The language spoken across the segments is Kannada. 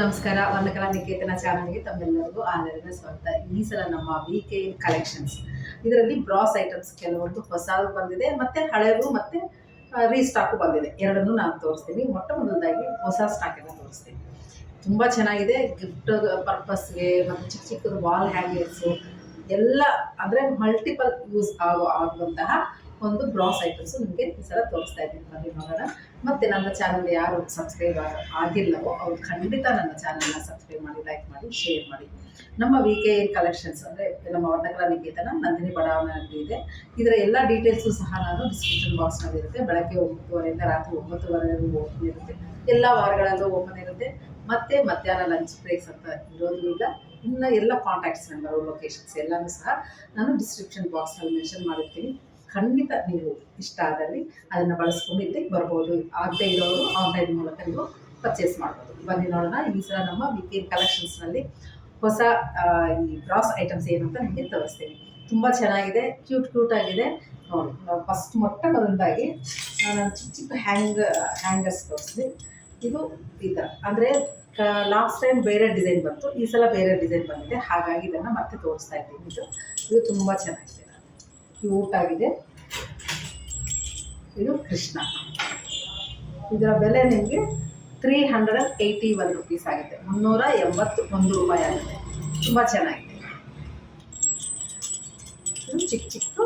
ನಮಸ್ಕಾರ. ವರ್ಣಕಲಾ ನಿಕೇತನ ಚಾನಲ್ಗೆ ತಮ್ಮೆಲ್ಲರಿಗೂ ಆದರದ ಸ್ವಾಗತ. ಈ ಸಲ ನಮ್ಮ VK ಕಲೆಕ್ಷನ್ಸ್ ಇದರಲ್ಲಿ ಬ್ರಾಸ್ ಐಟಮ್ಸ್ ಕೆಲವೊಂದು ಹೊಸದು ಬಂದಿದೆ, ಮತ್ತೆ ಹಳೆವು ಮತ್ತೆ ರೀಸ್ಟಾಕು ಬಂದಿದೆ. ಎರಡನ್ನೂ ನಾನು ತೋರಿಸ್ತೀನಿ. ಮೊಟ್ಟ ಮೊದಲದಾಗಿ ಹೊಸ ಸ್ಟಾಕನ್ನು ತೋರಿಸ್ತೀನಿ. ತುಂಬ ಚೆನ್ನಾಗಿದೆ. ಗಿಫ್ಟ್ ಪರ್ಪಸ್ಗೆ ಮತ್ತು ಚಿಕ್ಕ ಚಿಕ್ಕದು ವಾಲ್ ಹ್ಯಾಂಗರ್ಸು ಎಲ್ಲ ಅಂದರೆ ಮಲ್ಟಿಪಲ್ ಯೂಸ್ ಆಗುವಂತಹ ಒಂದು ಬ್ರಾಸ್ ಐಟಮ್ಸ್ ನಿಮಗೆ ಈ ಸಲ ತೋರಿಸ್ತಾ ಇದ್ದೀನಿ. ಬನ್ನಿ ನೋಡೋಣ. ಮತ್ತು ನನ್ನ ಚಾನಲ್ ಯಾರು ಸಬ್ಸ್ಕ್ರೈಬ್ ಆಗಿಲ್ಲವೋ ಅವ್ರು ಖಂಡಿತ ನನ್ನ ಚಾನಲ್ನ ಸಬ್ಸ್ಕ್ರೈಬ್ ಮಾಡಿ, ಲೈಕ್ ಮಾಡಿ, ಶೇರ್ ಮಾಡಿ. ನಮ್ಮ VK ಕಲೆಕ್ಷನ್ಸ್ ಅಂದರೆ ನಮ್ಮ ವರ್ಣಕಲಾ ನಿಕೇತನ ನಂದಿನಿ ಬಡಾವಣೆಯಲ್ಲಿ ಇದೆ. ಇದರ ಎಲ್ಲ ಡೀಟೇಲ್ಸು ಸಹ ನಾನು ಡಿಸ್ಕ್ರಿಪ್ಷನ್ ಬಾಕ್ಸ್ನಲ್ಲಿ ಇರುತ್ತೆ. ಬೆಳಗ್ಗೆ 9:30 ರಾತ್ರಿ 9:00ವರೆಗೂ ಓಪನ್ ಇರುತ್ತೆ. ಎಲ್ಲ ವಾರಗಳಲ್ಲೂ ಓಪನ್ ಇರುತ್ತೆ. ಮತ್ತು ಮಧ್ಯಾಹ್ನ ಲಂಚ್ ಬ್ರೇಕ್ಸ್ ಅಂತ ಇರೋದ್ರಿಂದ ಇನ್ನು ಎಲ್ಲ ಕಾಂಟ್ಯಾಕ್ಟ್ಸ್ ನಂಬರು, ಲೊಕೇಶನ್ಸ್ ಎಲ್ಲನೂ ಸಹ ನಾನು ಡಿಸ್ಕ್ರಿಪ್ಷನ್ ಬಾಕ್ಸ್ನಲ್ಲಿ ಮೆನ್ಷನ್ ಮಾಡಿರ್ತೀನಿ. ಖಂಡಿತ ನೀವು ಇಷ್ಟ ಆದಲ್ಲಿ ಅದನ್ನು ಬಳಸ್ಕೊಂಡು ಇಲ್ಲಿ ಬರ್ಬೋದು. ಆಗದೆ ಇರೋರು ಆನ್ಲೈನ್ ಮೂಲಕ ನೀವು ಪರ್ಚೇಸ್ ಮಾಡ್ಬೋದು. ಬನ್ನಿ ನೋಡೋಣ. ಈ ಸಲ ನಮ್ಮ VK ಕಲೆಕ್ಷನ್ಸ್ನಲ್ಲಿ ಹೊಸ ಈ ಬ್ರಾಸ್ ಐಟಮ್ಸ್ ಏನು ಅಂತ ನಿಮಗೆ ತೋರಿಸ್ತೀನಿ. ತುಂಬ ಚೆನ್ನಾಗಿದೆ, ಕ್ಯೂಟ್ ಆಗಿದೆ. ನೋಡಿ, ನಾವು ಫಸ್ಟ್ ಮೊಟ್ಟ ಮೊದಲದಾಗಿ ನಾನು ಚಿಕ್ಕ ಚಿಕ್ಕ ಹ್ಯಾಂಗರ್ಸ್ ತೋರಿಸ್ತೀನಿ. ಇದು ಈ ಥರ ಅಂದರೆ ಲಾಸ್ಟ್ ಟೈಮ್ ಬೇರೆ ಡಿಸೈನ್ ಬಂತು, ಈ ಸಲ ಬೇರೆ ಡಿಸೈನ್ ಬಂದಿದೆ. ಹಾಗಾಗಿ ಇದನ್ನು ಮತ್ತೆ ತೋರಿಸ್ತಾ ಇದ್ದೀನಿ. ಇದು ತುಂಬ ಚೆನ್ನಾಗಿದೆ, ಕ್ಯೂಟ್ ಆಗಿದೆ. ಇದು ಕೃಷ್ಣ. ಇದರ ಬೆಲೆ ನಿಮಗೆ 381 ರುಪೀಸ್ ಆಗುತ್ತೆ. 381 ರೂಪಾಯಿ ಆಗುತ್ತೆ. ತುಂಬ ಚೆನ್ನಾಗಿದೆ. ಇದು ಚಿಕ್ಕ ಚಿಕ್ಕ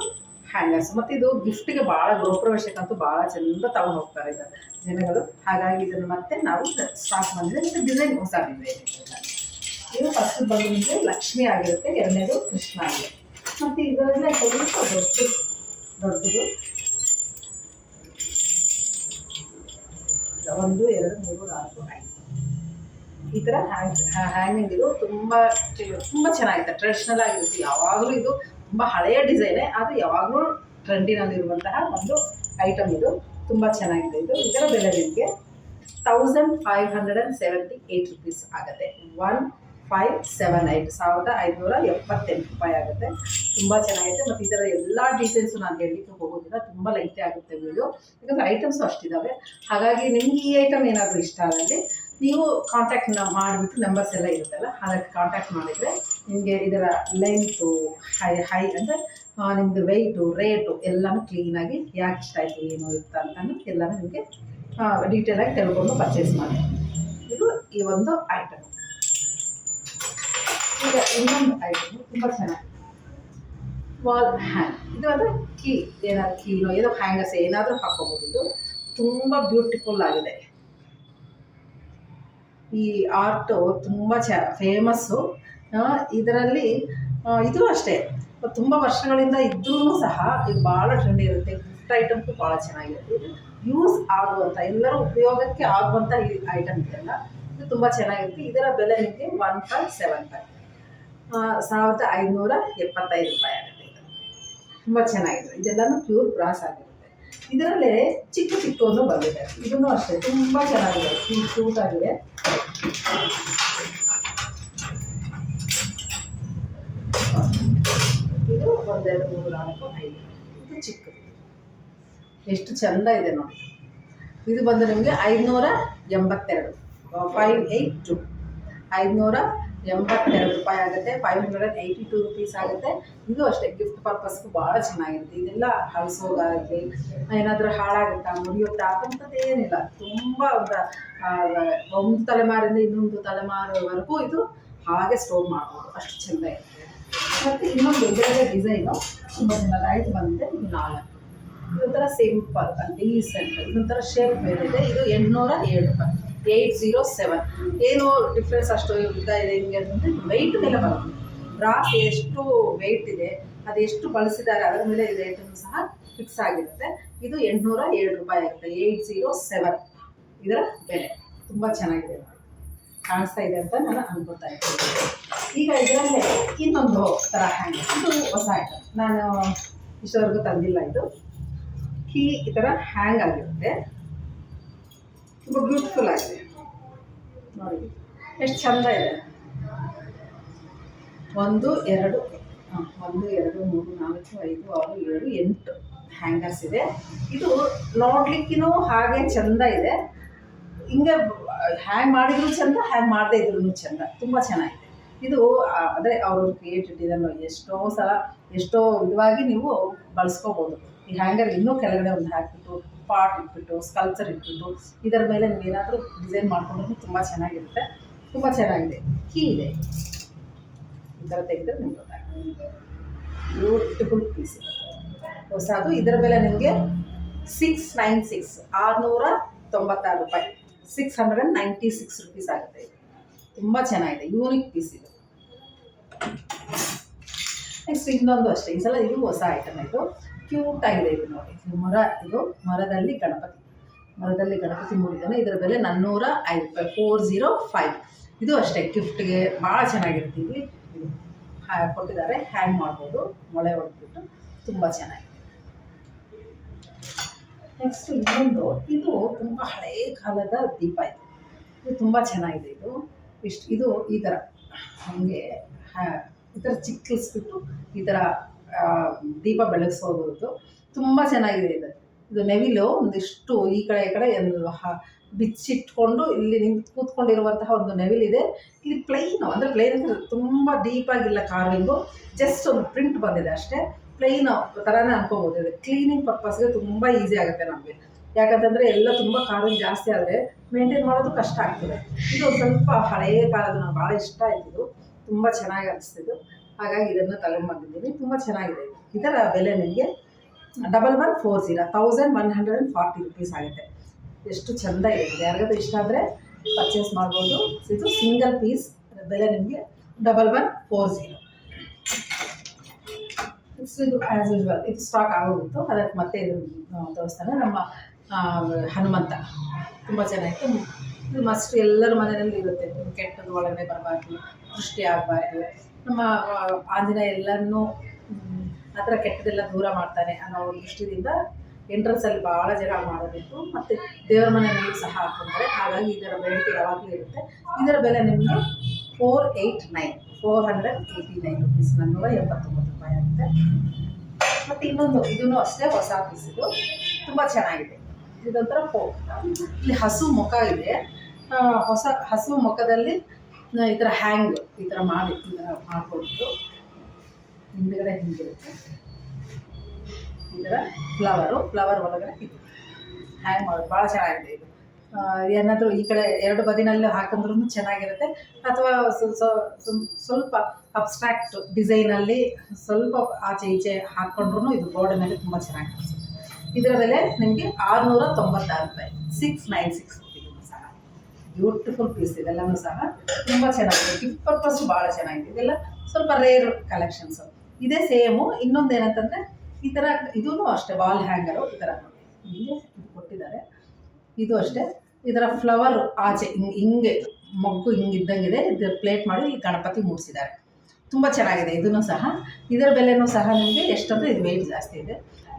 ಹ್ಯಾಂಗರ್ಸ್. ಮತ್ತು ಇದು ಗಿಫ್ಟಿಗೆ ಭಾಳ ಗೃಹಪ್ರವೇಶಕ್ಕಂತೂ ಭಾಳ ಚೆಂದ ತಗೊಂಡು ಹೋಗ್ತಾರೆ ಜನಗಳು. ಹಾಗಾಗಿ ಇದನ್ನು ಮತ್ತೆ ನಾವು ಸ್ಟಾಕ್ ಮಾಡಿದ್ರೆ ಮತ್ತು ಡಿಸೈನ್ ಹೊಸ ಡಿಸೈನ್ ಇದೆ. ಇದು ಫಸ್ಟ್ ಬಂದು ನಿಮಗೆ ಲಕ್ಷ್ಮಿ ಆಗಿರುತ್ತೆ, ಎರಡನೇದು ಕೃಷ್ಣ ಆಗಿದೆ. ಮತ್ತು ಇದರಲ್ಲೇ ಸ್ವಲ್ಪ ದೊಡ್ಡದು 1 2 3 4 5 ಈ ಥರ ಹ್ಯಾಂಗಿಂಗ್. ಇದು ತುಂಬ ಚೆನ್ನಾಗಿದೆ, ಟ್ರೆಡಿಷ್ನಲ್ ಆಗಿರುತ್ತೆ. ಯಾವಾಗಲೂ ಇದು ತುಂಬ ಹಳೆಯ ಡಿಸೈನೇ, ಆದರೆ ಯಾವಾಗಲೂ ಟ್ರೆಂಡಿನಲ್ಲಿರುವಂತಹ ಒಂದು ಐಟಮ್. ಇದು ತುಂಬ ಚೆನ್ನಾಗಿದೆ. ಇದರ ಬೆಲೆ ನಿಮಗೆ 1578 ರುಪೀಸ್ ಆಗುತ್ತೆ. 1578 1578 ರೂಪಾಯಿ ಆಗುತ್ತೆ. ತುಂಬ ಚೆನ್ನಾಗಿದೆ. ಮತ್ತು ಇದರ ಎಲ್ಲ ಡೀಟೇಲ್ಸು ನಾನು ಹೇಳಲಿಕ್ಕೆ ಹೋಗೋದಿಲ್ಲ, ತುಂಬ ಲೈಟೇ ಆಗುತ್ತೆ ವಿಡಿಯೋ, ಯಾಕಂದರೆ ಐಟಮ್ಸು ಅಷ್ಟಿದ್ದಾವೆ. ಹಾಗಾಗಿ ನಿಮಗೆ ಈ ಐಟಮ್ ಏನಾದರೂ ಇಷ್ಟ ಆದಲ್ಲಿ ನೀವು ಕಾಂಟ್ಯಾಕ್ಟ್ ಮಾಡಿಬಿಟ್ಟು ನಂಬರ್ಸ್ ಎಲ್ಲ ಇರುತ್ತಲ್ಲ, ಅದಕ್ಕೆ ಕಾಂಟ್ಯಾಕ್ಟ್ ಮಾಡಿದರೆ ನಿಮಗೆ ಇದರ ಲೆಂತು ಹೈ ಅಂದರೆ ನಿಮ್ಮದು ವೆಯ್ಟು, ರೇಟು ಎಲ್ಲನೂ ಕ್ಲೀನಾಗಿ ಯಾಕೆ ಇಷ್ಟ ಆಯಿತು ಏನು ಇರುತ್ತೆ ಅಂತಲೂ ಎಲ್ಲನೂ ನಿಮಗೆ ಡೀಟೇಲಾಗಿ ತಿಳ್ಕೊಂಡು ಪರ್ಚೇಸ್ ಮಾಡಿ. ಇದು ಈ ಒಂದು ಐಟಮ್. ಈಗ ಇನ್ನೊಂದು ಐಟಮ್ ತುಂಬ ಚೆನ್ನಾಗಿ ವಾಲ್ ಹ್ಯಾಂಗ್. ಇದು ಅಂದರೆ ಏನಾದ್ರು ಕೀನೋ ಏನೋ ಹ್ಯಾಂಗರ್ಸ್ ಏನಾದರೂ ಹಾಕೋಬೋದು. ಇದು ತುಂಬ ಬ್ಯೂಟಿಫುಲ್ ಆಗಿದೆ. ಈ ಆರ್ಟು ತುಂಬ ಫೇಮಸ್ಸು. ಇದರಲ್ಲಿ ಇದು ಅಷ್ಟೇ ತುಂಬ ವರ್ಷಗಳಿಂದ ಇದ್ರೂ ಸಹ ಇದು ಭಾಳ ಟ್ರೆಂಡಿ ಇರುತ್ತೆ. ಗಿಫ್ಟ್ ಐಟಮ್ಗೂ ಭಾಳ ಚೆನ್ನಾಗಿರುತ್ತೆ. ಇದು ಯೂಸ್ ಆಗುವಂಥ ಎಲ್ಲರೂ ಉಪಯೋಗಕ್ಕೆ ಆಗುವಂಥ ಈ ಐಟಮ್ ಇದೆಲ್ಲ. ಇದು ತುಂಬ ಚೆನ್ನಾಗಿರುತ್ತೆ. ಇದರ ಬೆಲೆ ನಿಮಗೆ 1575 1575 ರೂಪಾಯಿ ಆಗುತ್ತೆ. ಇದು ತುಂಬ ಚೆನ್ನಾಗಿದೆ. ಇದೆಲ್ಲನೂ ಪ್ಯೂರ್ ಬ್ರಾಸ್ ಆಗಿರುತ್ತೆ. ಇದರಲ್ಲೇ ಚಿಕ್ಕ ಚಿಕ್ಕವನ್ನು ಬಂದಿದೆ. ಇದನ್ನು ಅಷ್ಟೇ ತುಂಬ ಚೆನ್ನಾಗಿದೆ, ಕ್ಯೂಟ್ ಆಗಿದೆ. ಇದು 1 2 3 4 5 ಇದು ಚಿಕ್ಕದು. ಎಷ್ಟು ಚೆಂದ ಇದೆ ನೋಡಿ. ಇದು ಬಂದು ನಿಮಗೆ 582 582 582 ರೂಪಾಯಿ ಆಗುತ್ತೆ. 582 ರುಪೀಸ್ ಆಗುತ್ತೆ. ಇದು ಅಷ್ಟೇ ಗಿಫ್ಟ್ ಪರ್ಪಸ್ಗೂ ಭಾಳ ಚೆನ್ನಾಗಿರುತ್ತೆ. ಇದೆಲ್ಲ ಹಳಸೋಗಾಗಲಿ ಏನಾದರೂ ಹಾಳಾಗುತ್ತಾ ಮುರಿಯುತ್ತಾ ಅಂಥದ್ದು ಏನಿಲ್ಲ. ತುಂಬ ಒಂದು ತಲೆಮಾರಿಂದ ಇನ್ನೊಂದು ತಲೆಮಾರುವರೆಗೂ ಇದು ಹಾಗೆ ಸ್ಟೋರ್ ಮಾಡ್ಬೋದು, ಅಷ್ಟು ಚೆಂದ ಇರುತ್ತೆ. ಮತ್ತು ಇನ್ನೊಂದು ಇದರಲ್ಲೇ ಡಿಸೈನು ತುಂಬ ಚೆನ್ನಾಗಿ ಬಂದಿದೆ. ಇದು 4 ಇದೊಂಥರ ಸಿಂಪಲ್ ಡೀಸೆಂಟ್, ಇದೊಂಥರ ಶೇಪ್ ಮೇಲಿದೆ. ಇದು 807 ರೂಪಾಯಿ 807. ಏನು ಡಿಫ್ರೆನ್ಸ್ ಅಷ್ಟು ಉದ್ದ ಇದೆ ಹಿಂಗೆ ಅಂತಂದರೆ ವೆಯ್ಟ್ ಮೇಲೆ ಬರುತ್ತೆ. ಬ್ರಾಸ್ ಎಷ್ಟು ವೆಯ್ಟ್ ಇದೆ, ಅದೆಷ್ಟು ಬಳಸಿದ್ದಾರೆ ಅದರ ಮೇಲೆ ಇದು ಐಟಮ್ ಸಹ ಫಿಕ್ಸ್ ಆಗಿರುತ್ತೆ. ಇದು 807 ರೂಪಾಯಿ ಆಗುತ್ತೆ. 807 ಇದರ ಬೆಲೆ. ತುಂಬ ಚೆನ್ನಾಗಿದೆ, ಕಾಣಿಸ್ತಾ ಇದೆ ಅಂತ ನಾನು ಅನ್ಕೋತಾ ಇದ್ದೀನಿ. ಈಗ ಇದರಲ್ಲೇ ಇನ್ನೊಂದು ಥರ ಹ್ಯಾಂಗ್. ಇದು ಹೊಸ ಐಟಮ್, ನಾನು ಇಷ್ಟವರೆಗೂ ತಂದಿಲ್ಲ. ಇದು ಈ ಥರ ಹ್ಯಾಂಗ್ ಆಗಿರುತ್ತೆ. ತುಂಬ ಬ್ಯೂಟಿಫುಲ್ ಆಗಿದೆ ನೋಡಿ, ಎಷ್ಟು ಚೆಂದ ಇದೆ. 1 2 3 4 5 6 7 8 ಹ್ಯಾಂಗರ್ಸ್ ಇದೆ. ಇದು ನೋಡ್ಲಿಕ್ಕೂ ಹಾಗೆ ಚೆಂದ ಇದೆ. ಹಿಂಗೆ ಹ್ಯಾಂಗ್ ಮಾಡಿದ್ರು ಚಂದ, ಹ್ಯಾಂಗ್ ಮಾಡದೇ ಇದ್ರೂ ಚಂದ, ತುಂಬ ಚೆನ್ನಾಗಿದೆ ಇದು. ಅಂದರೆ ಅವರು ಕ್ರಿಯೇಟಿವಿಟಿ ಇದನ್ನು ಎಷ್ಟೋ ವಿಧವಾಗಿ ನೀವು ಬಳಸ್ಕೋಬೋದು. ಈ ಹ್ಯಾಂಗರ್ ಇನ್ನೂ ಕೆಳಗಡೆ ಒಂದು ಹಾಕಿಬಿಟ್ಟು ಪಾಟ್ ಇಟ್ಬಿಟ್ಟು ಸ್ಕಲ್ಪ್ಚರ್ ಇಟ್ಬಿಟ್ಟು ಇದರ ಮೇಲೆ ನೀವು ಏನಾದರೂ ಡಿಸೈನ್ ಮಾಡ್ಕೊಂಡ್ರೂ ತುಂಬ ಚೆನ್ನಾಗಿರುತ್ತೆ. ತುಂಬ ಚೆನ್ನಾಗಿದೆ. ಕೀ ಇದೆ, ಈ ಥರ ತೆಗೆದ್ರೆ ನಿಮ್ಗೆ ಗೊತ್ತಾಗುತ್ತೆ. ಬ್ಯೂಟಿಫುಲ್ ಪೀಸ್ ಹೊಸದು. ಇದರ ಬೆಲೆ ನಿಮಗೆ 696 696 ರೂಪಾಯಿ, 696 ರುಪೀಸ್ ಆಗುತ್ತೆ. ಇದು ತುಂಬ ಚೆನ್ನಾಗಿದೆ, ಯೂನಿಕ್ ಪೀಸ್ ಇದು. ನೆಕ್ಸ್ಟ್ ಇನ್ನೊಂದು ಅಷ್ಟೇ, ಈ ಸಲ ಇದು ಹೊಸ ಐಟಮ್. ಇದು ಕ್ಯೂಟ್ ಆಗಿದೆ. ಇದು ನೋಡಿ, ಇದು ಮರದಲ್ಲಿ ಗಣಪತಿ ಮೂಡಿದ್ದಾನೆ. ಇದರ ಬೆಲೆ 405 ರೂಪಾಯಿ, 405. ಇದು ಅಷ್ಟೇ ಗಿಫ್ಟ್ಗೆ ಭಾಳ ಚೆನ್ನಾಗಿರುತ್ತೆ. ಇದು ಕೊಟ್ಟಿದ್ದಾರೆ, ಹ್ಯಾಂಗ್ ಮಾಡ್ಬೋದು, ಮೊಳೆ ಹೊಡೆದ್ಬಿಟ್ಟು ತುಂಬ ಚೆನ್ನಾಗಿದೆ. ನೆಕ್ಸ್ಟ್ ಇನ್ನೊಂದು, ಇದು ತುಂಬ ಹಳೆಯ ಕಾಲದ ದೀಪ. ಇದು ತುಂಬ ಚೆನ್ನಾಗಿದೆ. ಇದು ಈ ಥರ ಹಾಗೆ ಈ ಥರ ಚಿಕ್ಕಲಿಸ್ಬಿಟ್ಟು ಈ ಥರ ದೀಪ ಬೆಳಗಿಸೋದು ತುಂಬ ಚೆನ್ನಾಗಿದೆ. ಇದು ನೆವಿಲು ಒಂದಿಷ್ಟು ಈ ಕಡೆ ಬಿಚ್ಚಿಟ್ಕೊಂಡು ಇಲ್ಲಿ ಕೂತ್ಕೊಂಡಿರುವಂತಹ ಒಂದು ನೆವಿಲಿದೆ. ಇದು ಪ್ಲೈನು, ಅಂದರೆ ಪ್ಲೈನ್ ಅಂದರೆ ತುಂಬ ಡೀಪಾಗಿಲ್ಲ ಕಾರ್ವಿಂಗು, ಜಸ್ಟ್ ಒಂದು ಪ್ರಿಂಟ್ ಬಂದಿದೆ ಅಷ್ಟೇ. ಪ್ಲೈನ್ ಥರನೇ ಅನ್ಕೋಬೋದು. ಇದು ಕ್ಲೀನಿಂಗ್ ಪರ್ಪಸ್ಗೆ ತುಂಬ ಈಸಿ ಆಗುತ್ತೆ ನಮಗೆ. ಯಾಕಂತಂದರೆ ಎಲ್ಲ ತುಂಬ ಕಾರ್ವಿಂಗ್ ಜಾಸ್ತಿ ಆದರೆ ಮೇಂಟೈನ್ ಮಾಡೋದು ಕಷ್ಟ ಆಗ್ತದೆ. ಇದು ಒಂದು ಸ್ವಲ್ಪ ಹಳೆಯ ಕಾಲದ, ನನಗೆ ಭಾಳ ಇಷ್ಟ ಆಯ್ತು. ತುಂಬ ಚೆನ್ನಾಗಿ ಅನಿಸ್ತಿದ್ದು, ಹಾಗಾಗಿ ಇದನ್ನು ತಗೊಂಡ್ಬಂದಿದ್ದೀನಿ. ತುಂಬ ಚೆನ್ನಾಗಿದೆ. ಇದರ ಬೆಲೆ ನಿಮಗೆ 1140 1140 ರುಪೀಸ್ ಆಗುತ್ತೆ. ಎಷ್ಟು ಚೆಂದ ಇದೆ. ಯಾರಿಗಾದ್ರೂ ಇಷ್ಟ ಆದರೆ ಪರ್ಚೇಸ್ ಮಾಡ್ಬೋದು. ಇದು ಸಿಂಗಲ್ ಪೀಸ್, ಬೆಲೆ ನಿಮಗೆ 1140. ಇದು ಆ್ಯಸ್ ಯೂಶ್ವಲ್ ಇದು ಸ್ಟಾಕ್ ಆಗೋಗಿತ್ತು, ಅದಕ್ಕೆ ಮತ್ತೆ ಇದು ತೋರಿಸ್ತಾನೆ. ನಮ್ಮ ಹನುಮಂತ ತುಂಬ ಚೆನ್ನಾಗಿತ್ತು. ಇದು ಮಸ್ಟ್ ಎಲ್ಲರ ಮನೆಯಲ್ಲಿ ಇರುತ್ತೆ. ಕೆಟ್ಟದ್ದು ಒಳಗಡೆ ಬರಬಾರ್ದು, ದೃಷ್ಟಿ ಆಗಬಾರ್ದು. ನಮ್ಮ ಆಂಜನೇಯ ಎಲ್ಲನೂ ಆ ಥರ ಕೆಟ್ಟದೆಲ್ಲ ದೂರ ಮಾಡ್ತಾನೆ ಅನ್ನೋ ಒಂದು ದೃಷ್ಟಿಯಿಂದ ಎಂಟ್ರೆನ್ಸಲ್ಲಿ ಭಾಳ ಜನ ಮಾಡೋದಿತ್ತು. ಮತ್ತು ದೇವರ ಮನೆಯಲ್ಲೂ ಸಹ ಹಾಕ್ಕೊಂತಾರೆ. ಹಾಗಾಗಿ ಇದರ ಬೇಡಿಕೆ ಯಾವಾಗಲೂ ಇರುತ್ತೆ. ಇದರ ಬೆಲೆ ನಿಮಗೆ 489 ರುಪೀಸ್, 489 ರೂಪಾಯಿ ಆಗುತ್ತೆ. ಮತ್ತು ಇನ್ನೊಂದು, ಇದೂ ಅಷ್ಟೇ ಹೊಸ ಪೀಸ್. ಇದು ತುಂಬ ಚೆನ್ನಾಗಿದೆ. ಇದೊಂಥರ ಇಲ್ಲಿ ಹಸು ಮುಖ ಇದೆ. ಹಸು ಮುಖದಲ್ಲಿ ಈ ಥರ ಹ್ಯಾಂಗ್ ಈ ಥರ ಮಾಡ್ಕೊಟ್ಟು ಹಿಂದ್ಗಡೆ ಹಿಂಗಿರುತ್ತೆ. ಈ ಥರ ಫ್ಲವರ್ ಒಳಗಡೆ ಇದು ಹ್ಯಾಂಗ್ ಮಾಡೋದು ಭಾಳ ಚೆನ್ನಾಗಿದೆ. ಇದು ಏನಾದರೂ ಈ ಕಡೆ ಎರಡು ಬದಿನಲ್ಲಿ ಹಾಕಿದ್ರೂ ಚೆನ್ನಾಗಿರುತ್ತೆ. ಅಥವಾ ಸ್ವಲ್ಪ ಅಬ್ಸ್ಟ್ರಾಕ್ಟ್ ಡಿಸೈನಲ್ಲಿ ಸ್ವಲ್ಪ ಆಚೆ ಈಚೆ ಹಾಕ್ಕೊಂಡ್ರೂ ಇದು ಗೋಡೆನಲ್ಲಿ ತುಂಬ ಚೆನ್ನಾಗಿ ಕಾಣಿಸುತ್ತೆ. ಇದರ ಬೆಲೆ ನಿಮಗೆ 696 ರೂಪಾಯಿ, 696 ರುಪೀಸ್ ಸಹ. ಬ್ಯೂಟಿಫುಲ್ ಪೀಸ್ ಇದೆಲ್ಲವೂ ಸಹ ತುಂಬ ಚೆನ್ನಾಗಿದೆ. ಗಿಫ್ಟ್ ಪರ್ಪಸ್ ಭಾಳ ಚೆನ್ನಾಗಿದೆ. ಇದೆಲ್ಲ ಸ್ವಲ್ಪ ರೇರ್ ಕಲೆಕ್ಷನ್ಸು. ಇದೇ ಸೇಮು. ಇನ್ನೊಂದು ಏನಂತಂದರೆ ಈ ಥರ ಇದೂ ಅಷ್ಟೇ ವಾಲ್ ಹ್ಯಾಂಗರು ಈ ಥರ ಹೀಗೆ ಕೊಟ್ಟಿದ್ದಾರೆ. ಇದು ಅಷ್ಟೇ ಈ ಥರ ಫ್ಲವರ್ ಆಚೆ ಹಿಂಗೆ ಮೊಗ್ಗು ಹಿಂಗಿದ್ದಂಗಿದೆ. ಇದು ಪ್ಲೇಟ್ ಮಾಡಿ ಇಲ್ಲಿ ಗಣಪತಿ ಮೂಡಿಸಿದ್ದಾರೆ. ತುಂಬ ಚೆನ್ನಾಗಿದೆ ಇದೂ ಸಹ. ಇದರ ಬೆಲೆನೂ ಸಹ ನಿಮಗೆ ಎಷ್ಟಂದರೆ ಇದು ವೆಯ್ಟ್ ಜಾಸ್ತಿ ಇದೆ.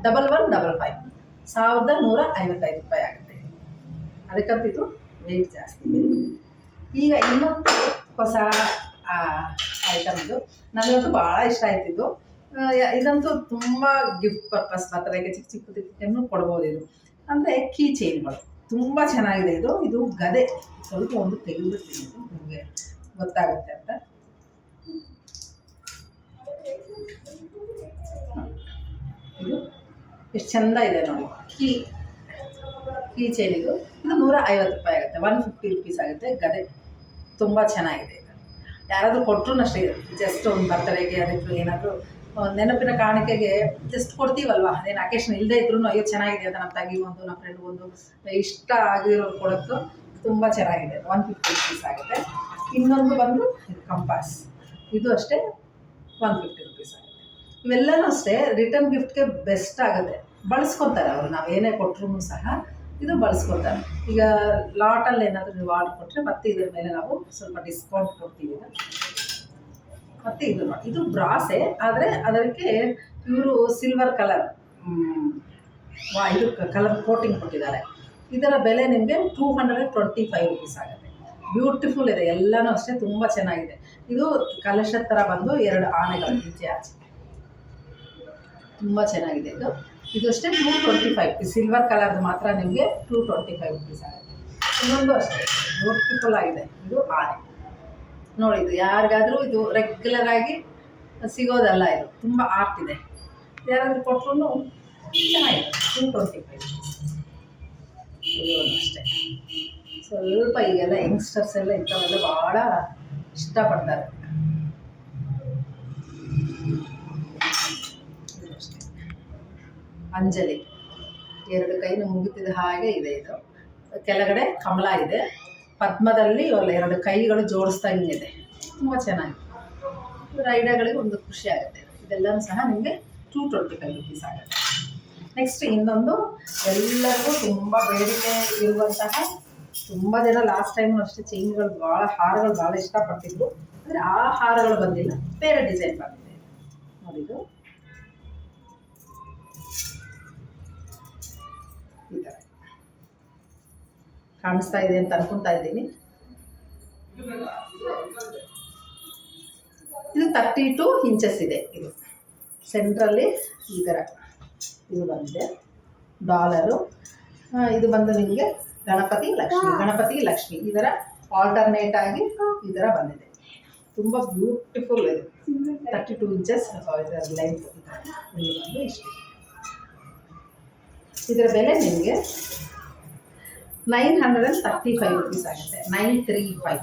1155 1155 ರೂಪಾಯಿ ಆಗುತ್ತೆ. ಅದಕ್ಕಂತ ಇದು ವೆಯ್ಟ್ ಜಾಸ್ತಿ ಇದೆ. ಈಗ ಇನ್ನೊಂದು ಹೊಸ ಐಟಮ್ ಇದು ನನಗಂತೂ ಭಾಳ ಇಷ್ಟ ಆಯ್ತಿದ್ದು. ಇದಂತೂ ತುಂಬ ಗಿಫ್ಟ್ ಪರ್ಪಸ್ ಬರ್ತಡೆಗೆ ಚಿಕ್ಕದನ್ನು ಕೊಡ್ಬೋದು. ಇದು ಅಂದರೆ ಕೀ ಚೈನ್ಗಳು ತುಂಬ ಚೆನ್ನಾಗಿದೆ. ಇದು ಗದೆ ಸ್ವಲ್ಪ ಒಂದು ತೆಗೆದುಬಿಡ್ತೀನಿ, ನಿಮಗೆ ಗೊತ್ತಾಗುತ್ತೆ ಅಂತ. ಇದು ಎಷ್ಟು ಚೆಂದ ಇದೆ ನೋಡಿ. ಕೀ ಚೈನ್ ಇದು 150 ರೂಪಾಯಿ ಆಗುತ್ತೆ, 150 ರುಪೀಸ್ ಆಗುತ್ತೆ. ಗದೆ ತುಂಬ ಚೆನ್ನಾಗಿದೆ. ಯಾರಾದರೂ ಕೊಟ್ಟರು ಅಷ್ಟೇ, ಜಸ್ಟ್ ಒಂದು ಬರ್ತಡೆಗೆ ಅದಕ್ಕೆ ಏನಾದರೂ ನೆನಪಿನ ಕಾಣಿಕೆಗೆ ಜಸ್ಟ್ ಕೊಡ್ತೀವಲ್ವ, ಅದೇನು ಅಕೇಶನ್ ಇಲ್ಲದೆ ಇದ್ರೂ ಅಯ್ಯೋ ಚೆನ್ನಾಗಿದೆ ಅಂತ ನಮ್ಮ ತಂಗಿಗೊಂದು ನಮ್ಮ ಫ್ರೆಂಡ್ಗೊಂದು ಇಷ್ಟ ಆಗಿರೋದು ಕೊಡೋದು ತುಂಬ ಚೆನ್ನಾಗಿದೆ. 150 ರುಪೀಸ್ ಆಗುತ್ತೆ. ಇನ್ನೊಂದು ಬಂದು ಕಂಪಾಸ್, ಇದು ಅಷ್ಟೇ 150 ರುಪೀಸ್ ಆಗುತ್ತೆ. ಇವೆಲ್ಲನೂ ಅಷ್ಟೇ ರಿಟರ್ನ್ ಗಿಫ್ಟ್ಗೆ ಬೆಸ್ಟ್ ಆಗುತ್ತೆ. ಬಳಸ್ಕೊತಾರೆ ಅವರು, ನಾವು ಏನೇ ಕೊಟ್ಟರು ಸಹ ಇದು ಬಳಸ್ಕೊತಾರೆ. ಈಗ ಲಾಟಲ್ಲಿ ಏನಾದರೂ ನೀವು ಆರ್ಡ್ರ್ ಕೊಟ್ಟರೆ ಮತ್ತೆ ಇದ್ರ ಮೇಲೆ ನಾವು ಸ್ವಲ್ಪ ಡಿಸ್ಕೌಂಟ್ ಕೊಡ್ತೀವಿ. ಮತ್ತು ಇದು ನೋಡಿ, ಇದು ಬ್ರಾಸೆ, ಆದರೆ ಅದಕ್ಕೆ ಇವರು ಸಿಲ್ವರ್ ಕಲರ್ ಇದು ಕಲರ್ ಕೋಟಿಂಗ್ ಕೊಟ್ಟಿದ್ದಾರೆ. ಇದರ ಬೆಲೆ ನಿಮಗೆ 225 ರುಪೀಸ್ ಆಗುತ್ತೆ. ಬ್ಯೂಟಿಫುಲ್ ಇದೆ, ಎಲ್ಲನೂ ಅಷ್ಟೇ ತುಂಬ ಚೆನ್ನಾಗಿದೆ. ಇದು ಕಲಶದ ಥರ ಬಂದು 2 ಆನೆಗಳು ಈಚೆ ಆಚೆ ತುಂಬ ಚೆನ್ನಾಗಿದೆ. ಇದು ಅಷ್ಟೇ 225. ಸಿಲ್ವರ್ ಕಲರ್ದು ಮಾತ್ರ ನಿಮಗೆ 225 ರುಪೀಸ್ ಆಗುತ್ತೆ. ಇನ್ನೊಂದು ಅಷ್ಟೇ ಬ್ಯೂಟಿಫುಲ್ ಆಗಿದೆ. ಇದು ಆನೆ ನೋಡಿ, ಇದು ಯಾರಿಗಾದರೂ ಇದು ರೆಗ್ಯುಲರ್ ಆಗಿ ಸಿಗೋದಲ್ಲ, ಇದು ತುಂಬ ಆರ್ಟ್ ಇದೆ. ಯಾರಾದರೂ ಕೊಟ್ಟರು ಚೆನ್ನಾಗಿದೆ. 225 ಇದು ಅಷ್ಟೇ. ಸ್ವಲ್ಪ ಈಗೆಲ್ಲ ಯಂಗ್ಸ್ಟರ್ಸ್ ಎಲ್ಲ ಇಂಥವೆಲ್ಲ ಭಾಳ ಇಷ್ಟಪಡ್ತಾರೆ. ಅಂಜಲಿ 2 ಕೈನು ಮುಗಿತಿದ ಹಾಗೆ ಇದೆ. ಇದು ಕೆಳಗಡೆ ಕಮಲ ಇದೆ, ಪದ್ಮದಲ್ಲಿ 2 ಕೈಗಳು ಜೋಡಿಸ್ದಂಗಿದೆ. ತುಂಬ ಚೆನ್ನಾಗಿದೆ. ಇದರ ಐಡಿಯಾಗಳಿಗೆ ಒಂದು ಖುಷಿ ಆಗುತ್ತೆ. ಇದೆಲ್ಲವೂ ಸಹ ನಿಮಗೆ 225 ರುಪೀಸ್ ಆಗುತ್ತೆ. ನೆಕ್ಸ್ಟ್ ಇನ್ನೊಂದು ಎಲ್ಲರಿಗೂ ತುಂಬ ಬೇಡಿಕೆ ಇರುವಂತಹ, ತುಂಬ ಜನ ಲಾಸ್ಟ್ ಟೈಮು ಅಷ್ಟೇ ಚೈನ್ಗಳು ಹಾರಗಳು ಭಾಳ ಇಷ್ಟಪಡ್ತಿದ್ರು. ಅಂದರೆ ಆ ಹಾರಗಳು ಬಂದಿಲ್ಲ, ಬೇರೆ ಡಿಸೈನ್ ಬಂದಿದೆ. ನೋಡಿದು ಈ ಥರ ಕಾಣಿಸ್ತಾ ಇದೆ ಅಂತ ಅನ್ಕೊತಾ ಇದ್ದೀನಿ. ಇದು 32 ಇಂಚಸ್ ಇದೆ. ಇದು ಸೆಂಟ್ರಲ್ಲಿ ಈ ಥರ ಇದು ಬಂದಿದೆ. ಡಾಲರು ಇದು ಬಂದು ನಿಮಗೆ ಗಣಪತಿ ಲಕ್ಷ್ಮಿ ಈ ಥರ ಆಲ್ಟರ್ನೇಟ್ ಆಗಿ ಈ ಥರ ಬಂದಿದೆ. ತುಂಬ ಬ್ಯೂಟಿಫುಲ್ ಇದೆ. 32 ಇಂಚಸ್ ಇದರ ಲೆಂತ್ ಬಂದು ಇಷ್ಟು. ಇದರ ಬೆಲೆ ನಿಮಗೆ 935 ರುಪೀಸ್ ಆಗುತ್ತೆ. 935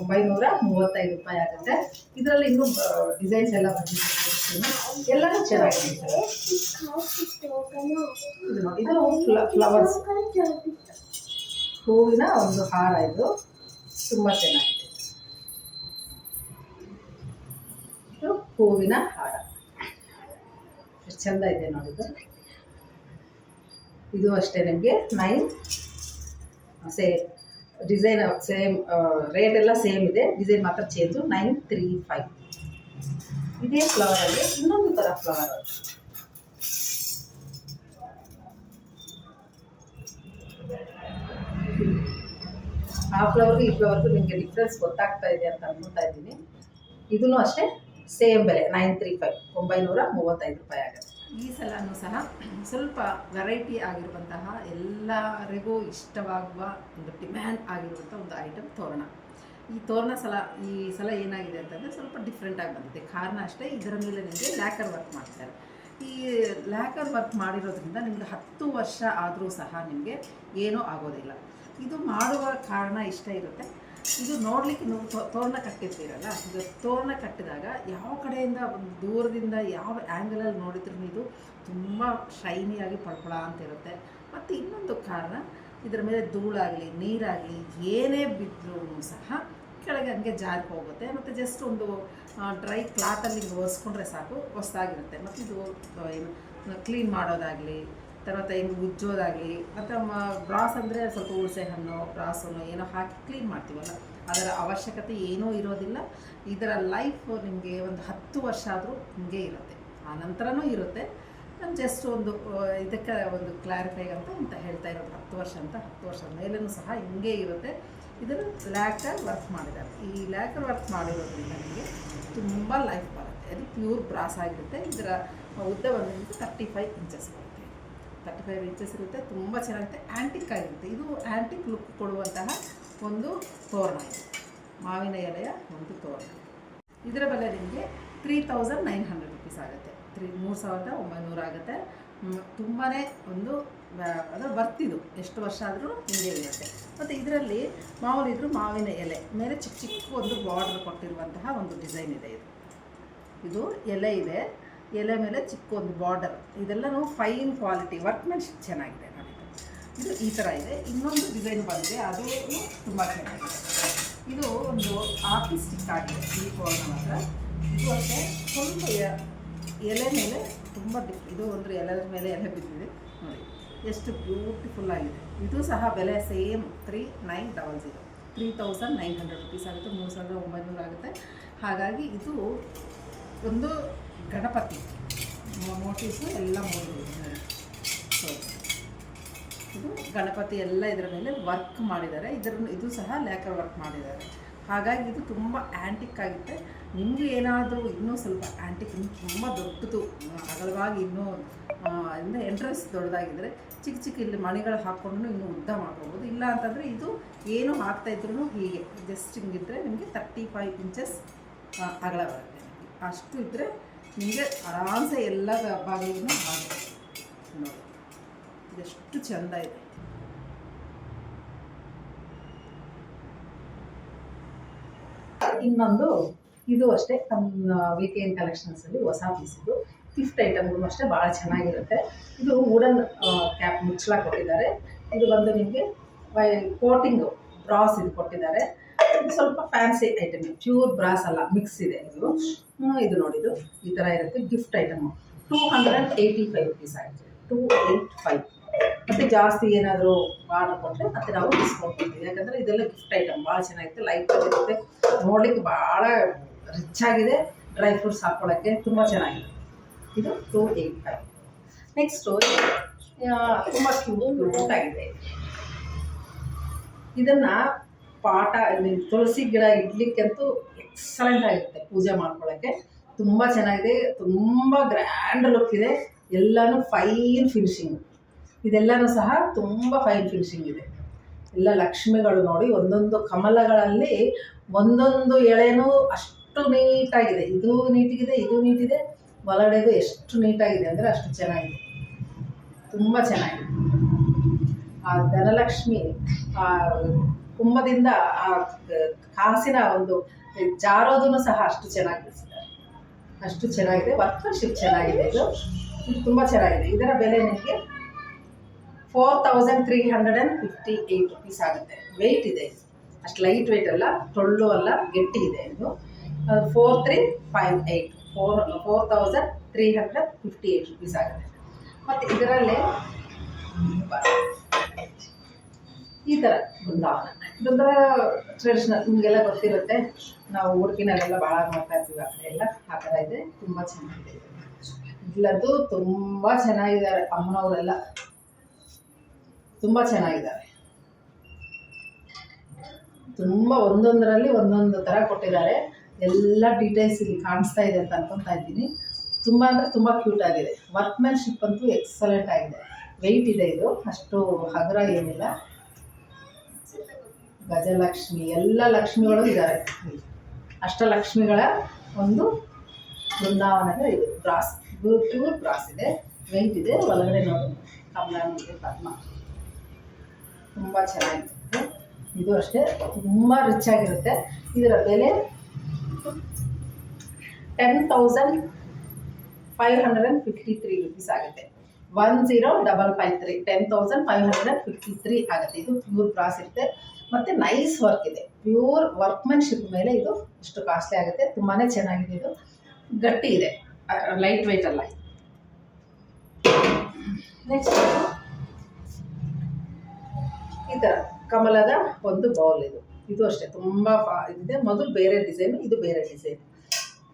935 ರೂಪಾಯಿ ಆಗುತ್ತೆ. ಇದರಲ್ಲಿ ಇನ್ನೂ ಡಿಸೈನ್ಸ್ ಎಲ್ಲ ಬಂದಿದೆ, ಎಲ್ಲನೂ ಚೆನ್ನಾಗಿದೆ. ಇದು ನೋಡಿ, ಇದು ಫ್ಲವರ್ಸ್ ಹೂವಿನ ಒಂದು ಹಾರ. ಇದು ತುಂಬ ಚೆನ್ನಾಗಿದೆ. ಇದು ಹೂವಿನ ಹಾರ ಎಷ್ಟು ಚೆಂದ ಇದೆ ನೋಡಿದ್ದು. ಇದು ಅಷ್ಟೇ ನಿಮಗೆ ಡಿಸೈನ್ ಸೇಮ್, ರೇಟ್ ಎಲ್ಲ ಸೇಮ್ ಇದೆ, ಡಿಸೈನ್ ಮಾತ್ರ ಚೇಂಜು. 935. ಇದೇ ಫ್ಲವರಲ್ಲಿ ಇನ್ನೊಂದು ಥರ ಫ್ಲವರ್. ಆ ಫ್ಲವರ್ಗೂ ಈ ಫ್ಲವರ್ಗೂ ನಿಮಗೆ ಡಿಫ್ರೆನ್ಸ್ ಗೊತ್ತಾಗ್ತಾ ಇದೆ ಅಂತ ಅನ್ಕೊತಾ ಇದ್ದೀನಿ. ಇದೂ ಅಷ್ಟೇ ಸೇಮ್ ಬೆಲೆ 935 935 ರೂಪಾಯಿ ಆಗುತ್ತೆ. ಈ ಸಲನೂ ಸಹ ಸ್ವಲ್ಪ ವೆರೈಟಿ ಆಗಿರುವಂತಹ, ಎಲ್ಲರಿಗೂ ಇಷ್ಟವಾಗುವ ಒಂದು ಡಿಮ್ಯಾಂಡ್ ಆಗಿರುವಂಥ ಒಂದು ಐಟಮ್ ತೋರಣ. ಈ ತೋರಣ ಈ ಸಲ ಏನಾಗಿದೆ ಅಂತಂದರೆ ಸ್ವಲ್ಪ ಡಿಫ್ರೆಂಟಾಗಿ ಬಂದಿದೆ. ಕಾರಣ ಅಷ್ಟೇ, ಇದರ ಮೇಲೆ ನಿಮಗೆ ಲ್ಯಾಕರ್ ವರ್ಕ್ ಮಾಡ್ತಾರೆ. ಈ ಲ್ಯಾಕರ್ ವರ್ಕ್ ಮಾಡಿರೋದ್ರಿಂದ ನಿಮಗೆ 10 ವರ್ಷ ಆದರೂ ಸಹ ನಿಮಗೆ ಏನೂ ಆಗೋದಿಲ್ಲ. ಇದು ಮಾಡುವ ಕಾರಣ ಇಷ್ಟ ಇರುತ್ತೆ. ಇದು ನೋಡಲಿಕ್ಕೆ ನೀವು ತೋರಣ ಕಟ್ಟಿರ್ತೀರಲ್ಲ, ಇದು ತೋರಣ ಕಟ್ಟಿದಾಗ ಯಾವ ಕಡೆಯಿಂದ ಒಂದು ದೂರದಿಂದ ಯಾವ ಆ್ಯಂಗಲಲ್ಲಿ ನೋಡಿದ್ರೂ ಇದು ತುಂಬ ಶೈನಿಯಾಗಿ ಪಳ್ಪಳ ಅಂತ ಇರುತ್ತೆ. ಮತ್ತು ಇನ್ನೊಂದು ಕಾರಣ, ಇದರ ಮೇಲೆ ಧೂಳಾಗಲಿ ನೀರಾಗಲಿ ಏನೇ ಬಿದ್ದರೂ ಸಹ ಕೆಳಗೆ ಹಂಗೆ ಜಾರಿ ಹೋಗುತ್ತೆ. ಮತ್ತು ಜಸ್ಟ್ ಒಂದು ಡ್ರೈ ಕ್ಲಾತಲ್ಲಿ ಒರೆಸ್ಕೊಂಡ್ರೆ ಸಾಕು, ಹೊಸದಾಗಿರುತ್ತೆ. ಮತ್ತು ಇದು ಏನು ಕ್ಲೀನ್ ಮಾಡೋದಾಗಲಿ, తర్వాత ಹಿಂಗೆ ಉಜ್ಜೋದಾಗಲಿ, ಮತ್ತು ಬ್ರಾಸ್ ಅಂದರೆ ಸ್ವಲ್ಪ ಹುಣಸೆ ಹಣ್ಣು ಬ್ರಾಸನ್ನು ಏನೋ ಹಾಕಿ ಕ್ಲೀನ್ ಮಾಡ್ತೀವಲ್ಲ, ಅದರ ಅವಶ್ಯಕತೆ ಏನೂ ಇರೋದಿಲ್ಲ. ಇದರ ಲೈಫ್ ನಿಮಗೆ ಒಂದು 10 ವರ್ಷ ಆದರೂ ಹಿಂಗೆ ಇರುತ್ತೆ, ಆ ನಂತರನೂ ಇರುತ್ತೆ. ನಾನು ಜಸ್ಟ್ ಒಂದು ಇದಕ್ಕೆ ಒಂದು ಕ್ಲಾರಿಫೈ ಅಂತ ಹೇಳ್ತಾ ಇರೋದು 10 ವರ್ಷ ಅಂತ. 10 ವರ್ಷದ ಮೇಲೂ ಸಹ ಹಿಂಗೆ ಇರುತ್ತೆ. ಇದನ್ನು ಲ್ಯಾಕರ್ ವರ್ಕ್ ಮಾಡಿದ್ದಾರೆ. ಈ ಲ್ಯಾಕರ್ ವರ್ಕ್ ಮಾಡಿರೋದ್ರಿಂದ ನಿಮಗೆ ತುಂಬ ಲೈಫ್ ಬರುತ್ತೆ. ಅದು ಪ್ಯೂರ್ ಬ್ರಾಸ್ ಆಗಿರುತ್ತೆ. ಇದರ ಉದ್ದ ಬಂದು 35 ಇಂಚಸ್ ಬರುತ್ತೆ. 35 ಇಂಚಸ್ ಇರುತ್ತೆ. ತುಂಬ ಚೆನ್ನಾಗಿರುತ್ತೆ. ಆ್ಯಂಟಿಕ್ ಆಗಿರುತ್ತೆ. ಇದು ಆ್ಯಂಟಿಕ್ ಲುಕ್ ಕೊಡುವಂತಹ ಒಂದು ತೋರಣ. ಇದು ಮಾವಿನ ಎಲೆಯ ಒಂದು ತೋರಣ. ಇದರ ಬೆಲೆ ನಿಮಗೆ 3900 ರುಪೀಸ್ ಆಗುತ್ತೆ. 3900 ಆಗುತ್ತೆ. ತುಂಬಾ ಒಂದು ಅದು ಬರ್ತಿದ್ದು ಎಷ್ಟು ವರ್ಷ ಆದರೂ ಹಿಂಗೆ ಇರುತ್ತೆ. ಮತ್ತು ಇದರಲ್ಲಿ ಮಾಮೂಲಿ ಇದ್ರೂ ಮಾವಿನ ಎಲೆ ಮೇಲೆ ಚಿಕ್ಕ ಚಿಕ್ಕ ಒಂದು ಬಾರ್ಡರ್ ಕೊಟ್ಟಿರುವಂತಹ ಒಂದು ಡಿಸೈನ್ ಇದೆ. ಇದು ಎಲೆ ಇದೆ, ಎಲೆ ಮೇಲೆ ಚಿಕ್ಕ ಒಂದು ಬಾರ್ಡರ್. ಇದೆಲ್ಲನೂ ಫೈನ್ ಕ್ವಾಲಿಟಿ ವರ್ಕ್ಮೆನ್ಶಿಪ್ ಚೆನ್ನಾಗಿದೆ ನೋಡಿ. ಇದು ಈ ಥರ ಇದೆ. ಇನ್ನೊಂದು ಡಿಸೈನ್ ಬಂದಿದೆ, ಅದು ತುಂಬ ಚೆನ್ನಾಗಿದೆ. ಇದು ಒಂದು ಆರ್ಟಿಸ್ಟಿಕ್ ಆಗಿದೆ ಈ ತೋರಣ ಮಾತ್ರ. ಇದು ಅಷ್ಟೇ ಸ್ವಲ್ಪ ಎಲೆ ಮೇಲೆ ತುಂಬ ಇದು ಒಂದು ಎಲೆ ಮೇಲೆ ಎಲೆ ಬಿದ್ದಿದೆ ನೋಡಿ, ಎಷ್ಟು ಬ್ಯೂಟಿಫುಲ್ ಆಗಿದೆ. ಇದು ಸಹ ಬೆಲೆ ಸೇಮ್ 3900 ರುಪೀಸ್ ಆಗುತ್ತೆ. 3900 ಆಗುತ್ತೆ. ಹಾಗಾಗಿ ಇದು ಒಂದು ಗಣಪತಿ ಮೋಟಿವ್ಸು ಎಲ್ಲ ಮೂಡಿದೆ. ಸೊ ಇದು ಗಣಪತಿ ಎಲ್ಲ ಇದರ ಮೇಲೆ ವರ್ಕ್ ಮಾಡಿದ್ದಾರೆ. ಇದು ಸಹ ಲ್ಯಾಕರ್ ವರ್ಕ್ ಮಾಡಿದ್ದಾರೆ. ಹಾಗಾಗಿ ಇದು ತುಂಬ ಆ್ಯಂಟಿಕ್ ಆಗುತ್ತೆ. ನಿಮಗೆ ಏನಾದರೂ ಇನ್ನೂ ಸ್ವಲ್ಪ ಆ್ಯಂಟಿಕ್ ಇನ್ನೂ ತುಂಬ ದೊಡ್ಡದು ಅಗಲವಾಗಿ ಇನ್ನೂ ಅಂದರೆ ಎಂಟ್ರೆನ್ಸ್ ದೊಡ್ಡದಾಗಿದ್ದರೆ ಚಿಕ್ಕ ಚಿಕ್ಕ ಇಲ್ಲಿ ಮಣಿಗಳು ಹಾಕ್ಕೊಂಡು ಇನ್ನೂ ಉದ್ದ ಮಾಡ್ಕೋಬೋದು. ಇಲ್ಲ ಅಂತಂದರೆ ಇದು ಏನು ಹಾಕ್ತಾಯಿದ್ರು ಹೀಗೆ ಜಸ್ಟ್ ಹಿಂಗಿದ್ರೆ ನಿಮಗೆ 35 ಇಂಚಸ್ ಅಗಲ ಬರುತ್ತೆ. ಅಷ್ಟು ಇದ್ದರೆ ನಿಮಗೆ ಆರಾಮ್ಸೆ ಎಲ್ಲ ಬಾಗಿಲಿಗೂ ಆಗುತ್ತೆ. ನೋಡಿ ಇದೆಷ್ಟು ಚೆಂದ ಇದೆ. ಇನ್ನೊಂದು ಇದು ಅಷ್ಟೇ ನಮ್ಮ ವೀಕೆಂಡ್ ಕಲೆಕ್ಷನ್ಸಲ್ಲಿ ಹೊಸ ಪೀಸಿದು ಗಿಫ್ಟ್ ಐಟಮ್ಗಳು ಅಷ್ಟೇ ಭಾಳ ಚೆನ್ನಾಗಿರುತ್ತೆ. ಇದು ವುಡನ್ ಕ್ಯಾಪ್ ಮುಚ್ಚಳ ಕೊಟ್ಟಿದ್ದಾರೆ. ಇದು ಬಂದು ನಿಮಗೆ ಕೋಟಿಂಗು ಬ್ರಾಸ್ ಇದು ಕೊಟ್ಟಿದ್ದಾರೆ. ಇದು ಸ್ವಲ್ಪ ಫ್ಯಾನ್ಸಿ ಐಟಮ್, ಪ್ಯೂರ್ ಬ್ರಾಸ್ ಅಲ್ಲ, ಮಿಕ್ಸ್ ಇದೆ ಇದು. ಇದು ನೋಡಿದು ಈ ಥರ ಇರುತ್ತೆ ಗಿಫ್ಟ್ ಐಟಮು. 285 ರುಪೀಸ್ ಆಗಿದೆ, 285. ಮತ್ತು ಜಾಸ್ತಿ ಏನಾದರೂ ಆರ್ಡರ್ ಕೊಟ್ಟರೆ ಮತ್ತು ನಾವು ಡಿಸ್ಕೌಂಟ್ ಕೊಡ್ತೀವಿ. ಯಾಕಂದರೆ ಇದೆಲ್ಲ ಗಿಫ್ಟ್ ಐಟಮ್ ಭಾಳ ಚೆನ್ನಾಗಿರುತ್ತೆ, ಲೈಟ್ ಇರುತ್ತೆ, ನೋಡಲಿಕ್ಕೆ ಭಾಳ ರಿಚ್ ಆಗಿದೆ. ಡ್ರೈ ಫ್ರೂಟ್ಸ್ ಹಾಕ್ಕೊಳ್ಳೋಕ್ಕೆ ತುಂಬ ಚೆನ್ನಾಗಿದೆ. ಇದು 285. ನೆಕ್ಸ್ಟು ತುಂಬ ಕ್ಯೂಟ್ ಆಗಿದೆ. ಇದನ್ನು ಪಾಟ ತುಳಸಿ ಗಿಡ ಇಡ್ಲಿಕ್ಕಂತೂ ಎಕ್ಸಲೆಂಟ್ ಆಗಿರುತ್ತೆ. ಪೂಜೆ ಮಾಡ್ಕೊಳ್ಳೋಕ್ಕೆ ತುಂಬ ಚೆನ್ನಾಗಿದೆ, ತುಂಬ ಗ್ರ್ಯಾಂಡ್ ಲುಕ್ ಇದೆ. ಎಲ್ಲನೂ ಫೈನ್ ಫಿನಿಶಿಂಗ್, ಇದೆಲ್ಲನೂ ಸಹ ತುಂಬ ಫೈನ್ ಫಿನಿಶಿಂಗ್ ಇದೆ. ಎಲ್ಲ ಲಕ್ಷ್ಮಿಗಳು ನೋಡಿ, ಒಂದೊಂದು ಕಮಲಗಳಲ್ಲಿ ಒಂದೊಂದು ಎಳೆನೂ ಅಷ್ಟು ನೀಟಾಗಿದೆ. ಇದು ನೀಟಿಗಿದೆ, ಇದು ನೀಟಿದೆ, ಒಳಗಡೆದು ಎಷ್ಟು ನೀಟಾಗಿದೆ ಅಂದರೆ ಅಷ್ಟು ಚೆನ್ನಾಗಿದೆ, ತುಂಬ ಚೆನ್ನಾಗಿದೆ. ಆ ಧನಲಕ್ಷ್ಮಿ ಆ ಕುಂಭದಿಂದ ಆ ಕಾಸಿನ ಒಂದು ಜಾರೋದನ್ನು ಸಹ ಅಷ್ಟು ಚೆನ್ನಾಗಿ ಬಿಡಿಸಿದ್ದಾರೆ, ಅಷ್ಟು ಚೆನ್ನಾಗಿದೆ. ವರ್ಕ್ಶಿಪ್ ಚೆನ್ನಾಗಿದೆ, ಇದು ತುಂಬ ಚೆನ್ನಾಗಿದೆ. ಇದರ ಬೆಲೆ ನಿಮಗೆ 4358 ರುಪೀಸ್ ಆಗುತ್ತೆ. ವೆಯ್ಟ್ ಇದೆ, ಅಷ್ಟು ಲೈಟ್ ವೆಯ್ಟ್ ಅಲ್ಲ, ಟೊಳ್ಳು ಅಲ್ಲ, ಗಟ್ಟಿ ಇದೆ. ಇದು 4358 4358 ರುಪೀಸ್ ಆಗುತ್ತೆ. ಮತ್ತು ಇದರಲ್ಲೇ ಈ ಥರ ಬೃಂದಾವನ ಟ್ರೆಡಿಷ್ನಲ್ ನಿಮಗೆಲ್ಲ ಗೊತ್ತಿರುತ್ತೆ, ನಾವು ಉಡುಪಿನಲ್ಲೆಲ್ಲ ಭಾಳ ಮಾಡ್ತಾ ಇರ್ತೀವಿ ಆ ಕಡೆ ಎಲ್ಲ. ಆ ಥರ ಇದೆ, ತುಂಬ ಚೆನ್ನಾಗಿದೆ. ಇಲ್ಲದ್ದು ತುಂಬ ಚೆನ್ನಾಗಿದ್ದಾರೆ, ಅಮ್ಮನವರೆಲ್ಲ ತುಂಬ ಚೆನ್ನಾಗಿದ್ದಾರೆ. ತುಂಬ ಒಂದೊಂದರಲ್ಲಿ ಒಂದೊಂದು ಥರ ಕೊಟ್ಟಿದ್ದಾರೆ. ಎಲ್ಲ ಡೀಟೇಲ್ಸ್ ಇಲ್ಲಿ ಕಾಣಿಸ್ತಾ ಇದೆ ಅಂತ ಅನ್ಕೊತಾ ಇದ್ದೀನಿ. ತುಂಬ ಅಂದರೆ ತುಂಬ ಕ್ಯೂಟ್ ಆಗಿದೆ. ವರ್ಕ್ಮ್ಯಾನ್ಶಿಪ್ ಅಂತೂ ಎಕ್ಸಲೆಂಟ್ ಆಗಿದೆ. ವೆಯ್ಟ್ ಇದೆ, ಇದು ಅಷ್ಟು ಹಗುರ ಏನಿಲ್ಲ. ಗಜಲಕ್ಷ್ಮಿ ಎಲ್ಲ ಲಕ್ಷ್ಮಿಗಳು ಇದ್ದಾರೆ. ಅಷ್ಟಲಕ್ಷ್ಮಿಗಳ ಒಂದು ಬೃಂದಾವನದ ಇದು ಬ್ರಾಸ್, ಪ್ಯೂರ್ ಬ್ರಾಸ್ ಇದೆ, ವೆಯ್ಟ್ ಇದೆ. ಒಳಗಡೆ ನೋಡಿ ಕಮಲ ಇದೆ, ಪದ್ಮ, ತುಂಬ ಚೆನ್ನಾಗಿರುತ್ತೆ. ಇದು ಅಷ್ಟೇ ತುಂಬ ರಿಚ್ ಆಗಿರುತ್ತೆ. ಇದರ ಬೆಲೆ 10,553 ರುಪೀಸ್ ಆಗುತ್ತೆ. 10553 10,553 ಆಗುತ್ತೆ. ಇದು ಪ್ಯೂರ್ ಬ್ರಾಸ್ ಇರುತ್ತೆ ಮತ್ತು ನೈಸ್ ವರ್ಕ್ ಇದೆ. ಪ್ಯೂರ್ ವರ್ಕ್ಮನ್ಶಿಪ್ ಮೇಲೆ ಇದು ಇಷ್ಟು ಕಾಸ್ಟ್ಲಿ ಆಗುತ್ತೆ. ತುಂಬಾ ಚೆನ್ನಾಗಿದೆ, ಇದು ಗಟ್ಟಿ ಇದೆ, ಲೈಟ್ ವೆಯ್ಟ್ ಅಲ್ಲ. ನೆಕ್ಸ್ಟ್ ಈ ಥರ ಕಮಲದ ಒಂದು ಬೌಲ್, ಇದು ಅಷ್ಟೇ ತುಂಬ ಇದಿದೆ. ಮೊದಲು ಬೇರೆ ಡಿಸೈನು, ಇದು ಬೇರೆ ಡಿಸೈನ್,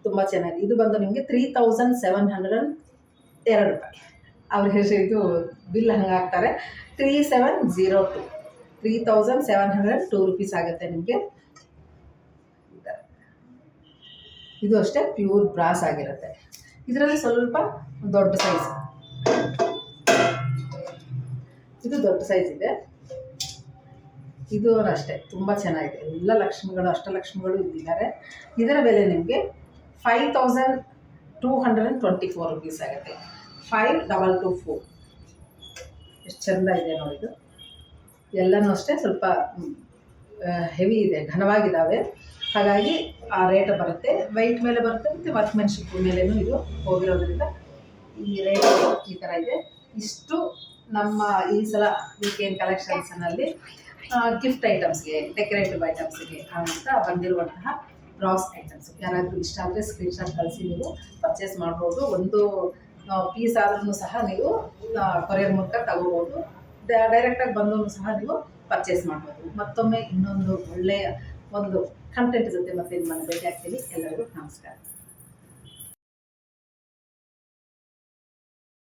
ತುಂಬ ಚೆನ್ನಾಗಿದೆ. ಇದು ಬಂದು ನಿಮಗೆ 3702 ರೂಪಾಯಿ. ಅವ್ರಿಗೆ ಇದು ಬಿಲ್ ಹಂಗೆ ಹಾಕ್ತಾರೆ. 3702 ರುಪೀಸ್ ಆಗುತ್ತೆ ನಿಮಗೆ. ಇದು ಅಷ್ಟೇ ಪ್ಯೂರ್ ಬ್ರಾಸ್ ಆಗಿರುತ್ತೆ. ಇದರಲ್ಲಿ ಸ್ವಲ್ಪ ದೊಡ್ಡ ಸೈಜ್, ಇದು ದೊಡ್ಡ ಸೈಜ್ ಇದೆ. ಇದು ಅಷ್ಟೇ ತುಂಬ ಚೆನ್ನಾಗಿದೆ. ಎಲ್ಲ ಲಕ್ಷ್ಮಿಗಳು, ಅಷ್ಟಲಕ್ಷ್ಮಿಗಳು ಇದ್ದಾರೆ. ಇದರ ಬೆಲೆ ನಿಮಗೆ 5224 ರುಪೀಸ್ ಆಗುತ್ತೆ. 5224. ಎಷ್ಟು ಚೆಂದ ಇದೆ ನೋಡಿ. ಇದು ಎಲ್ಲನೂ ಅಷ್ಟೇ ಸ್ವಲ್ಪ ಹೆವಿ ಇದೆ, ಘನವಾಗಿದ್ದಾವೆ, ಹಾಗಾಗಿ ಆ ರೇಟ್ ಬರುತ್ತೆ. ವೆಯ್ಟ್ ಮೇಲೆ ಬರುತ್ತೆ ಮತ್ತು ವರ್ಕ್ಮೆನ್ಶಿಪ್ ಮೇಲೇನೂ ಇದು ಹೋಗಿರೋದ್ರಿಂದ ಈ ರೇಟ್ ಈ ಥರ ಇದೆ. ಇಷ್ಟು ನಮ್ಮ ಈ ಸಲ ವೀಕೆಂಡ್ ಕಲೆಕ್ಷನ್ಸ್ನಲ್ಲಿ ಗಿಫ್ಟ್ ಐಟಮ್ಸ್ಗೆ, ಡೆಕೋರೇಟಿವ್ ಐಟಮ್ಸ್ಗೆ ಅಂತ ಬಂದಿರುವಂತಹ ಬ್ರಾಸ್ ಐಟಮ್ಸ್. ಯಾರಾದರೂ ಇಷ್ಟ ಆದರೆ ಸ್ಕ್ರೀನ್ಶಾಟ್ ಕಳಿಸಿ ನೀವು ಪರ್ಚೇಸ್ ಮಾಡ್ಬೋದು. ಒಂದು ಪೀಸ್ ಆದ್ರೂ ಸಹ ನೀವು ಕೊರಿಯರ್ ಮೂಲಕ ತಗೋಬೋದು. ಡೈರೆಕ್ಟಾಗಿ ಬಂದರೂ ಸಹ ನೀವು ಪರ್ಚೇಸ್ ಮಾಡ್ಬೋದು. ಮತ್ತೊಮ್ಮೆ ಇನ್ನೊಂದು ಒಳ್ಳೆಯ ಒಂದು ಕಂಟೆಂಟ್ ಜೊತೆ ಮತ್ತೆ ನಿಮ್ಮನ್ನು ಭೇಟಿ ಆಗ್ತೀನಿ. ಎಲ್ಲರಿಗೂ ನಮಸ್ಕಾರ.